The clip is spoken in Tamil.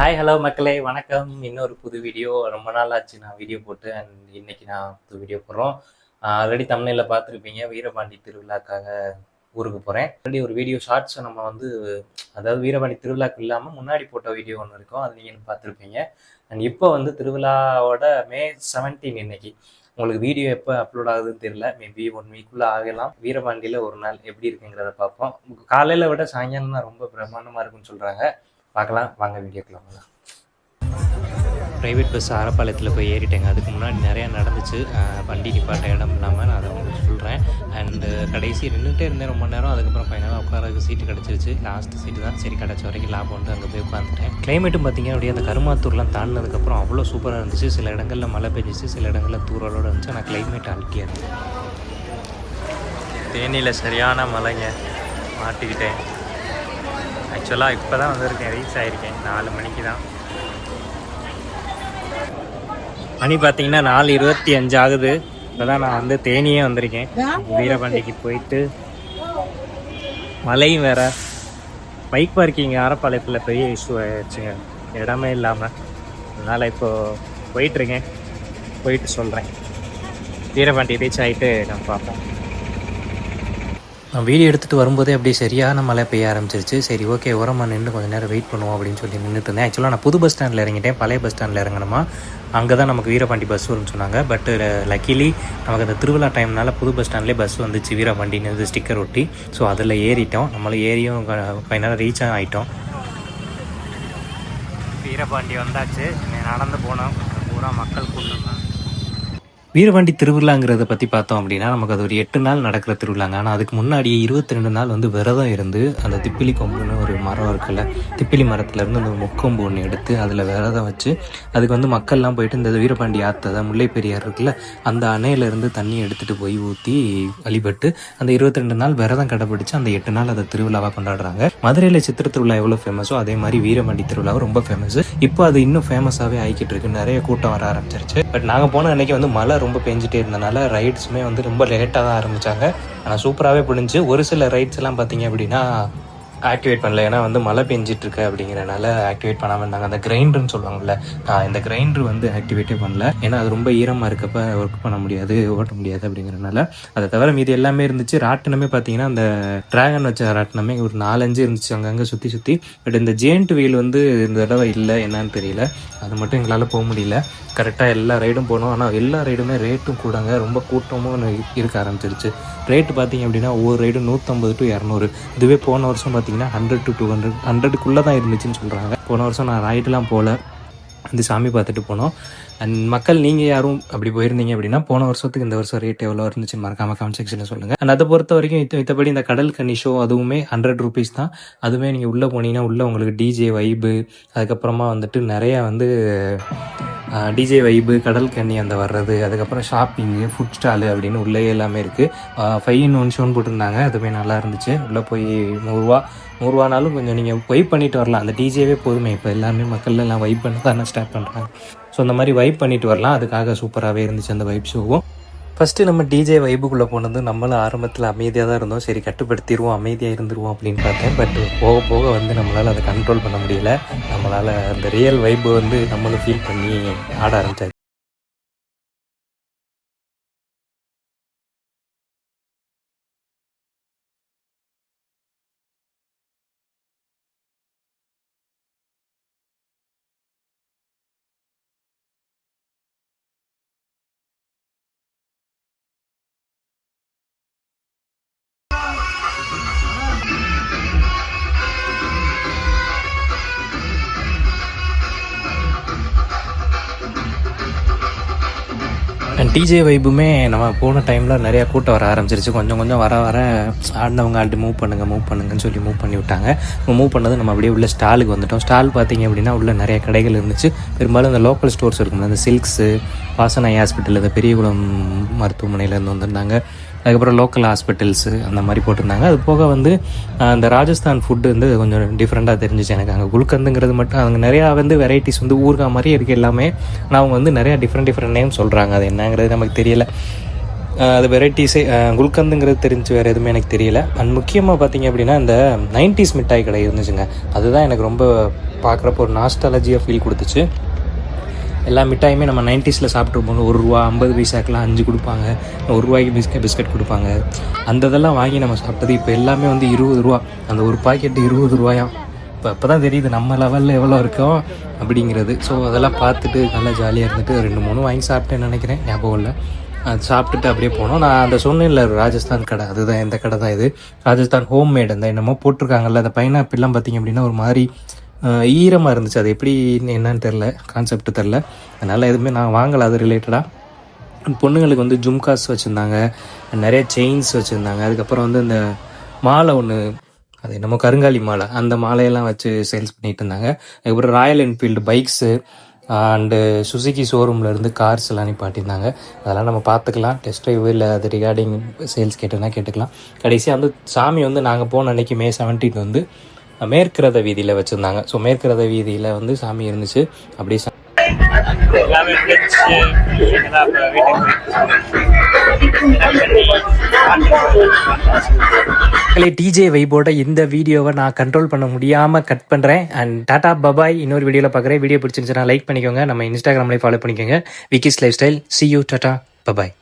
ஹாய் ஹலோ மக்களே வணக்கம். இன்னொரு புது வீடியோ. ரொம்ப நாள் ஆச்சு நான் வீடியோ போட்டு. அண்ட் இன்னைக்கு நான் புது வீடியோ போடுறோம். ஆல்ரெடி தமிழில் பார்த்துருப்பீங்க, வீரபாண்டி திருவிழாக்காக ஊருக்கு போகிறேன். ஆல்ரெடி ஒரு வீடியோ ஷார்ட்ஸ் நம்ம வந்து, அதாவது வீரபாண்டி திருவிழாக்கு இல்லாமல் முன்னாடி போட்ட வீடியோ ஒன்று இருக்கும், அது நீங்கள் பார்த்துருப்பீங்க. அண்ட் இப்போ வந்து திருவிழாவோட May 17 இன்னைக்கு. உங்களுக்கு வீடியோ எப்போ அப்லோட் ஆகுதுன்னு தெரியல, மேபி 1 வீக்குள்ளே ஆகலாம். வீரபாண்டியில் ஒரு நாள் எப்படி இருக்குங்கிறத பார்ப்போம். காலையில் விட சாயங்காலம் தான் ரொம்ப பிரம்மாண்டமாக இருக்குன்னு சொல்கிறாங்க. பார்க்கலாம் வாங்க, வீடியோக்குள்ள போகலாம். ப்ரைவேட் பஸ் ஆரப்பாளையத்தில் போய் ஏறிட்டேங்க. அதுக்கு முன்னாடி நிறையா நடந்துச்சு, வண்டி நிப்பாட்ட இடம் இல்லாமல். நான் அதை உங்களுக்கு சொல்கிறேன். அண்டு கடைசி நின்றுட்டே இருந்தேன் ரொம்ப நேரம். அதுக்கப்புறம் ஃபைனலாக உட்காரக்கு சீட்டு கிடச்சிருச்சு. லாஸ்ட் சீட்டு தான், சரி கிடச்ச வரைக்கும் லாபம் வந்து அங்கே போய் உட்காந்துட்டேன். கிளைமேட்டும் பார்த்திங்க அப்படியே அந்த கருமாத்தூர்லாம் தாண்டினதுக்கப்புறம் அவ்வளோ சூப்பராக இருந்துச்சு. சில இடங்களில் மழை பெஞ்சிச்சு, சில இடங்களில் தூரலோடு இருந்துச்சு. ஆனால் கிளைமேட் அல்ட்டியாக இருந்துச்சு. தேனியில் சரியான மழைங்க, மாட்டிக்கிட்டேன். ஆக்சுவலாக இப்போ தான் வந்திருக்கேன், ரீச் ஆகிருக்கேன் 4 மணிக்கு தான். மணி பார்த்தீங்கன்னா 4:25 ஆகுது. இப்போ தான் நான் வந்து தேனியே வந்திருக்கேன். வீரபாண்டிக்கு போயிட்டு மழையும் வேறு, பைக் பார்க்கிங் ஆரப்பாளையத்தில் பெரிய இஷ்யூ ஆயிடுச்சுங்க, இடமே இல்லாமல். அதனால் இப்போது போயிட்டுருக்கேன், போயிட்டு சொல்கிறேன். வீரபாண்டி ரீச் ஆகிட்டு நம்ம பார்ப்போம். நான் வீடியோ எடுத்துகிட்டு வரும்போதே அப்படியே சரியான மழை பெய்ய ஆரம்பிச்சிருச்சு. சரி ஓகே, ஓரமாக நின்று கொஞ்சம் நேரம் வெயிட் பண்ணுவோம் அப்படின்னு சொல்லி நின்றுட்டு இருந்தேன். ஆக்சுவலாக நான் புது பஸ் ஸ்டாண்டில் இறங்கிட்டேன். பழைய பஸ் ஸ்டாண்டில் இறங்கணுமா, அங்கே தான் நமக்கு வீரபாண்டி பஸ் வரும்னு சொன்னாங்க. பட் லக்கிலி நமக்கு அந்த திருவிழா டைம்னால புது பஸ் ஸ்டாண்ட்லேயே பஸ் வந்துச்சு, வீரபாண்டின்னு ஸ்டிக்கர் ஒட்டி. ஸோ அதில் ஏறிட்டோம். நம்மளும் ஏறியும் ஃபைனலாக ரீச் ஆகிட்டோம். வீரபாண்டி வந்தாச்சு. நடந்து போனோம், பூரா மக்கள் கூட்டம். வீரபாண்டி திருவிழாங்கிறத பற்றி பார்த்தோம் அப்படின்னா, நமக்கு அது ஒரு 8 நாள் நடக்கிற திருவிழாங்க. ஆனால் அதுக்கு முன்னாடி 22 நாள் வந்து விரதம் இருந்து, அந்த திப்பிலி கொம்புன்னு ஒரு மரம் இருக்குல்ல, திப்பிலி மரத்துலேருந்து அந்த முக்கொம்பு ஒன்று எடுத்து அதில் விரதம் வச்சு, அதுக்கு வந்து மக்கள்லாம் போயிட்டு இந்த வீரபாண்டி ஆற்றை, முல்லை பெரியார் இருக்குல்ல, அந்த அணையிலேருந்து தண்ணி எடுத்துகிட்டு போய் ஊற்றி வழிபட்டு அந்த 22 நாள் விரதம் கடைப்பிடிச்சு அந்த 8 நாள் அதை திருவிழாவாக கொண்டாடுறாங்க. மதுரையில் சித்திர திருவிழா எவ்வளோ ஃபேமஸோ அதே மாதிரி வீரபாண்டி திருவிழாவும் ரொம்ப ஃபேமஸ். இப்போ அது இன்னும் ஃபேமஸாகவே ஆகிக்கிட்டு இருக்கு, நிறைய கூட்டம் வர ஆரம்பிச்சிருச்சு. பட் நாங்கள் போன அன்னைக்கு வந்து மழை ரொம்ப பெஞ்சிட்டே இருந்தனால ரைட்ஸுமே வந்து ரொம்ப லேட்டாக தான் ஆரம்பித்தாங்க. ஆனால் சூப்பராகவே பிடிச்சி. ஒரு சில ரைட்ஸ் எல்லாம் பார்த்தீங்க அப்படின்னா ஆக்டிவேட் பண்ணல, ஏன்னா வந்து மழை பெஞ்சிட்ருக்கு அப்படிங்கிறனால ஆக்டிவேட் பண்ணாமல் இருந்தாங்க. அந்த கிரைண்டர்னு சொல்லுவாங்கள்ல, இந்த கிரைண்டர் வந்து ஆக்டிவேட்டே பண்ணல, ஏன்னா அது ரொம்ப ஈரமாக இருக்கப்போ ஒர்க் பண்ண முடியாது, ஓட்ட முடியாது அப்படிங்கிறனால. அதை தவிர மீது எல்லாமே இருந்துச்சு. ராட்டினமே பார்த்தீங்கன்னா அந்த ட்ராகன் வச்ச ராட்டினமே ஒரு 4-5 இருந்துச்சு அங்கங்கே சுற்றி. பட் இந்த ஜெயண்ட் வீல் வந்து இந்த தடவை இல்லை, என்னன்னு தெரியல. அது மட்டும் எங்களால் போக முடியல. கரெக்டாக எல்லா ரைடும் போனோம். ஆனால் எல்லா ரைடுமே ரேட்டும் கூடாங்க, ரொம்ப கூட்டமும் இருக்க ஆரம்பிச்சிருச்சு. ரேட்டு பார்த்திங்க அப்படின்னா ஒவ்வொரு ரைடும் 150 to 200. இதுவே போன வருஷம் பார்த்திங்கன்னா 100 to 200, 100க்குள்ளே தான் இருந்துச்சுன்னு சொல்கிறாங்க. போன வருஷம் நான் ரைடெலாம் போகல, வந்து சாமி பார்த்துட்டு போனோம். அண்ட் மக்கள் நீங்கள் யாரும் அப்படி போயிருந்தீங்க அப்படின்னா போன வருஷத்துக்கு இந்த வருஷம் ரேட் எவ்வளோ இருந்துச்சுன்னு மறக்காமல் கமெண்ட் செக்ஷனில் சொல்லுங்கள். அண்ட் அதை பொறுத்த வரைக்கும் மற்றபடி இந்த கடல் கன்னி ஷோ அதுவுமே 100 rupees தான். அதுவுமே நீங்கள் உள்ளே போனீங்கன்னா உள்ளே உங்களுக்கு டிஜே வைபு, அதுக்கப்புறமா வந்துட்டு நிறையா வந்து டிஜே வைபு, கடல் கன்னி அந்த வர்றது, அதுக்கப்புறம் ஷாப்பிங்கு, ஃபுட் ஸ்டாலு அப்படின்னு உள்ளே எல்லாமே இருக்குது. 5 in 1 ஷோன்னு போட்டிருந்தாங்க, அதுவுமே நல்லா இருந்துச்சு. உள்ளே போய் 100 ரூபானாலும் கொஞ்சம் நீங்கள் வைப் பண்ணிட்டு வரலாம். அந்த டிஜேவே போதுமே, இப்போ எல்லாருமே மக்கள் எல்லாம் வைப் பண்ண தானே ஸ்டார்ட் பண்ணுறாங்க. ஸோ அந்த மாதிரி வைப் பண்ணிட்டு வரலாம். அதுக்காக சூப்பராகவே இருந்துச்சு அந்த வைப் ஷோவும். ஃபஸ்ட்டு நம்ம டிஜே வைபுக்குள்ளே போனது நம்மளும் ஆரம்பத்தில் அமைதியாக தான் இருந்தோம். சரி கட்டுப்படுத்திடுவோம், அமைதியாக இருந்துருவோம் அப்படின்னு பார்த்தேன். பட் போக போக வந்து நம்மளால் அதை கண்ட்ரோல் பண்ண முடியல. நம்மளால் அந்த ரியல் வைபு வந்து நம்மளும் ஃபீல் பண்ணி ஆட ஆரம்பிச்சாச்சு. அண்ட் டிஜே வைபுமே நம்ம போன டைமில் நிறையா கூட்டம் வர ஆரம்பிச்சிருச்சு. கொஞ்சம் வர ஆடினவங்க ஆல்ரெடி மூவ் பண்ணுங்கன்னு சொல்லி மூவ் பண்ணி விட்டாங்க. மூவ் பண்ணது நம்ம அப்படியே உள்ள ஸ்டாலுக்கு வந்துட்டோம். ஸ்டால் பார்த்திங்க அப்படின்னா உள்ள நிறைய கடைகள் இருந்துச்சு. பெரும்பாலும் இந்த லோக்கல் ஸ்டோர்ஸ் இருக்கும்ல, இந்த சில்க்ஸு, வாசனை ஹாஸ்பிட்டல், இந்த பெரியகுளம் மருத்துவமனையிலேருந்து வந்திருந்தாங்க. அதுக்கப்புறம் லோக்கல் ஹாஸ்பிட்டல்ஸு அந்த மாதிரி போட்டிருந்தாங்க. அது போக வந்து அந்த ராஜஸ்தான் ஃபுட்டு வந்து கொஞ்சம் டிஃப்ரெண்ட்டாக தெரிஞ்சிச்சு எனக்கு. அங்கே குல்கந்துங்கிறது மட்டும், அங்கே நிறையா வந்து வெரைட்டிஸ் வந்து ஊறுகாய் மாதிரி இருக்குது எல்லாமே. ஆனால் அவங்க வந்து நிறையா டிஃப்ரெண்ட் நேம் சொல்கிறாங்க, அது என்னங்கிறது நமக்கு தெரியலை. அது வெரைட்டிஸே குல்கந்துங்கிறது தெரிஞ்சு வேறு எதுவுமே எனக்கு தெரியல. அண்ட் முக்கியமாக பார்த்தீங்க அப்படின்னா இந்த 90s மிட்டாய் கடை இருந்துச்சுங்க. அதுதான் எனக்கு ரொம்ப பார்க்குறப்போ ஒரு நாஸ்டாலஜியாக ஃபீல் கொடுத்துச்சு. எல்லா மிட்டாயுமே நம்ம 90ஸில் சாப்பிட்ருப்போம். ₹1 50 பைசாக்கெலாம் 5 கொடுப்பாங்க. ₹1 பிஸ்கட் கொடுப்பாங்க. அந்த இதெல்லாம் வாங்கி நம்ம சாப்பிட்டது இப்போ எல்லாமே வந்து ₹20. அந்த ஒரு பாக்கெட்டு ₹20. அப்போ தான் தெரியுது நம்ம லெவலில் எவ்வளோ இருக்கோம் அப்படிங்கிறது. ஸோ அதெல்லாம் பார்த்துட்டு நல்லா ஜாலியாக இருந்துட்டு 2-3 வாங்கி சாப்பிட்டேன்னு நினைக்கிறேன், ஞாபகம் இல்லை. அது சாப்பிட்டுட்டு அப்படியே போனோம். நான் அந்த சொன்னேன்ல ராஜஸ்தான் கடை, அதுதான் இந்த கடை தான் இது. ராஜஸ்தான் ஹோம்மேட் அந்த என்னமோ போட்டிருக்காங்கல்ல, அந்த பைனாப்பிள்லாம் பார்த்திங்க அப்படின்னா ஒரு மாதிரி ஈரமாக இருந்துச்சு. அது எப்படி என்னன்னு தெரில, கான்செப்ட் தெரில. அதனால் எதுவுமே நான் வாங்கலை அது ரிலேட்டடாக. பொண்ணுங்களுக்கு வந்து ஜும்காஸ் வச்சுருந்தாங்க, நிறைய செயின்ஸ் வச்சுருந்தாங்க. அதுக்கப்புறம் வந்து இந்த மாலை ஒன்று, அது என்னமோ கருங்காலி மாலை, அந்த மாலையெல்லாம் வச்சு சேல்ஸ் பண்ணிகிட்டு இருந்தாங்க. அதுக்கப்புறம் Royal Enfield bikes and Suzuki ஷோரூமில் இருந்து கார்ஸ் எல்லாம் நிப்பாட்டியிருந்தாங்க. அதெல்லாம் நம்ம பார்த்துக்கலாம். டெஸ்ட் ட்ரைவ் இல்லை அது ரிகார்டிங் சேல்ஸ் கேட்டுனா கேட்டுக்கலாம். கடைசியாக வந்து சாமி வந்து நாங்கள் போன அன்றைக்கி May 17 வந்து மேற்கு ரத வீதியில் வச்சுருந்தாங்க. ஸோ மேற்கு ரத வீதியில் வந்து சாமி இருந்துச்சு. அப்படியே எல்லாமே டிஜே வைபோட இந்த வீடியோவை நான் கண்ட்ரோல் பண்ண முடியாமல் கட் பண்ணுறேன். And Tata bye bye. இன்னொரு வீடியோவில் பார்க்குறேன். வீடியோ பிடிச்சிருந்துச்சுன்னா லைக் பண்ணிக்கோங்க. நம்ம இன்ஸ்டாகிராம்லேயே ஃபாலோ பண்ணிக்கோங்க. Vicky's life style. C you. Tata bye bye.